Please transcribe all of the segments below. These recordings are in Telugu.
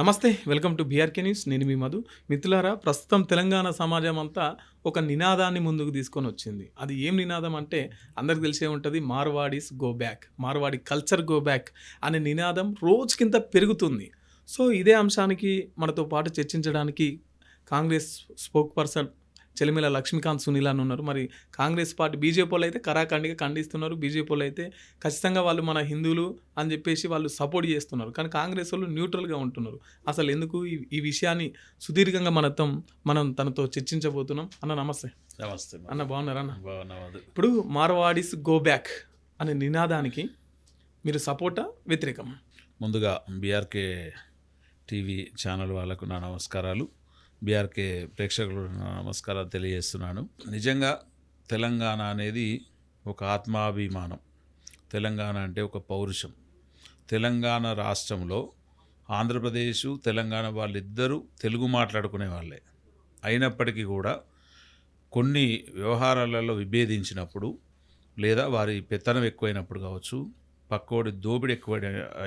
నమస్తే. Welcome to BRK news. నేను మీ మధు. మిత్రులారా, ప్రస్తుతం తెలంగాణ సమాజం అంతా ఒక నినాదాన్ని ముందుకు తీసుకొని వచ్చింది. అది ఏం నినాదం అంటే అందరికి తెలిసే ఉంటుంది, Marwadis go back, Marwadi culture go back అనే నినాదం రోజుకింత పెరుగుతుంది. సో ఇదే అంశానికి మనతో పాటు చర్చించడానికి కాంగ్రెస్ స్పోక్ పర్సన్ చెలిమిల లక్ష్మీకాంత్ సునీల్ అని ఉన్నారు. మరి కాంగ్రెస్ పార్టీ బీజేపీ వాళ్ళు అయితే కరాఖండిగా ఖండిస్తున్నారు. బీజేపీ వాళ్ళు అయితే ఖచ్చితంగా వాళ్ళు మన హిందువులు అని చెప్పేసి వాళ్ళు సపోర్ట్ చేస్తున్నారు. కానీ కాంగ్రెస్ వాళ్ళు న్యూట్రల్గా ఉంటున్నారు. అసలు ఎందుకు ఈ విషయాన్ని సుదీర్ఘంగా మనం తనతో చర్చించబోతున్నాం. అన్న నమస్తే. నమస్తే అన్న, బాగున్నారా అన్న? బాగున్నాడు. ఇప్పుడు మార్వాడీస్ గో బ్యాక్ అనే నినాదానికి మీరు సపోర్టా, వ్యతిరేకమా? ముందుగా బీఆర్కే టీవీ ఛానల్ వాళ్ళకు నా నమస్కారాలు, బీఆర్కే ప్రేక్షకులకు నా నమస్కారాలు తెలియజేస్తున్నాను. నిజంగా తెలంగాణ అనేది ఒక ఆత్మాభిమానం. తెలంగాణ అంటే ఒక పౌరుషం. తెలంగాణ రాష్ట్రంలో ఆంధ్రప్రదేశ్, తెలంగాణ వాళ్ళిద్దరూ తెలుగు మాట్లాడుకునే వాళ్ళే అయినప్పటికీ కూడా కొన్ని వ్యవహారాలలో విభేదించినప్పుడు, లేదా వారి పెత్తనం ఎక్కువైనప్పుడు కావచ్చు, పక్కోడి దోపిడి ఎక్కువ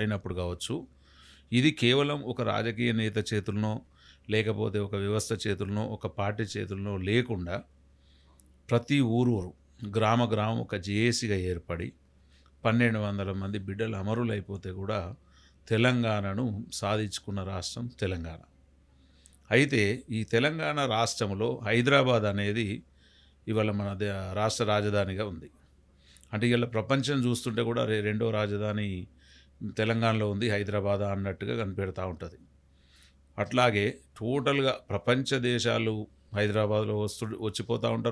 అయినప్పుడు కావచ్చు, ఇది కేవలం ఒక రాజకీయ నేత చేతుల్లో, లేకపోతే ఒక వ్యవస్థ చేతుల్లో, ఒక పార్టీ చేతుల్లో లేకుండా ప్రతి ఊరు గ్రామం ఒక జేఏసీగా ఏర్పడి 1200 మంది బిడ్డలు అమరులైపోతే కూడా తెలంగాణను సాధించుకున్న రాష్ట్రం తెలంగాణ. అయితే ఈ తెలంగాణ రాష్ట్రంలో హైదరాబాద్ అనేది ఇవాళ మన రాష్ట్ర రాజధానిగా ఉంది. అంటే ఇవాళ ప్రపంచం చూస్తుంటే కూడా రెండో రాజధాని తెలంగాణలో ఉంది, హైదరాబాద్ అన్నట్టుగా కనిపెడతా ఉంటుంది. అట్లాగే టోటల్గా ప్రపంచ దేశాలు హైదరాబాద్లో వచ్చిపోతూ ఉంటారు.